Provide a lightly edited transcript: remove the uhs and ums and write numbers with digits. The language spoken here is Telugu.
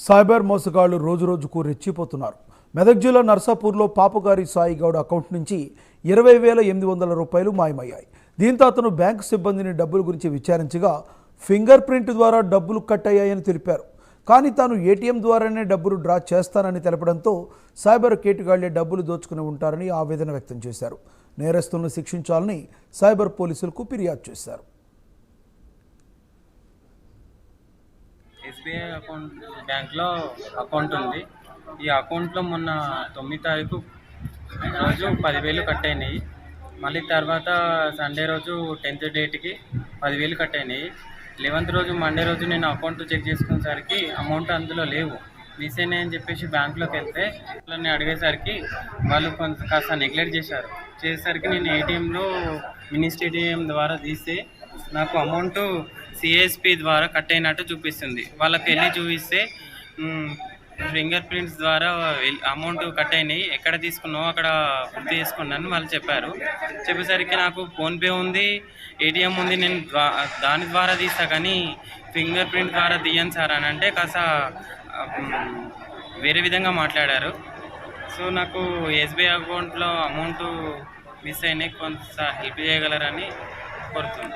సైబర్ మోసగాళ్లు రోజురోజుకు రెచ్చిపోతున్నారు. మెదక్ జిల్లా నర్సాపూర్లో పాపగారి సాయి గౌడ్ అకౌంట్ నుంచి 20,800 రూపాయలు మాయమయ్యాయి. దీంతో అతను బ్యాంకు సిబ్బందిని డబ్బుల గురించి విచారించగా ఫింగర్ ప్రింట్ ద్వారా డబ్బులు కట్ అయ్యాయని తెలిపారు. కానీ తాను ఏటీఎం ద్వారానే డబ్బులు డ్రా చేస్తానని తెలపడంతో సైబర్ కేటుగాళ్లే డబ్బులు దోచుకుని ఉంటారని ఆవేదన వ్యక్తం చేశారు. నేరస్తులను శిక్షించాలని సైబర్ పోలీసులకు ఫిర్యాదు చేశారు. ఎస్బీఐ బ్యాంక్లో అకౌంట్ ఉంది. ఈ అకౌంట్లో మొన్న 9 తారీఖు రోజు 10,000 కట్ అయినాయి. మళ్ళీ తర్వాత సండే రోజు 10th డేట్కి 10,000 కట్ అయినాయి. 11th రోజు మండే రోజు నేను అకౌంట్ చెక్ చేసుకునేసరికి అమౌంట్ అందులో లేవు, మిస్ అయినాయి అని చెప్పేసి బ్యాంకులోకి వెళ్తే వాళ్ళని అడిగేసరికి వాళ్ళు కాస్త నెగ్లెక్ట్ చేసేసరికి నేను ఏటీఎంలో మినీ స్టేడియం ద్వారా తీస్తే నాకు అమౌంట్ సిఎస్పి ద్వారా కట్ అయినట్టు చూపిస్తుంది. వాళ్ళకి వెళ్ళి చూపిస్తే ఫింగర్ ప్రింట్స్ ద్వారా అమౌంట్ కట్ అయినాయి, ఎక్కడ తీసుకున్నావు అక్కడ గుర్తు చేసుకున్నాను వాళ్ళు చెప్పారు. చెప్పేసరికి నాకు ఫోన్పే ఉంది, ఏటీఎం ఉంది, నేను దాని ద్వారా తీస్తా కానీ ఫింగర్ ప్రింట్ ద్వారా తీయను సార్ అని అంటే కాస్త వేరే విధంగా మాట్లాడారు. సో నాకు ఎస్బీఐ అకౌంట్లో అమౌంట్ మిస్ అయినాయి, కొంత హెల్ప్ చేయగలరని కోరుతున్నాను.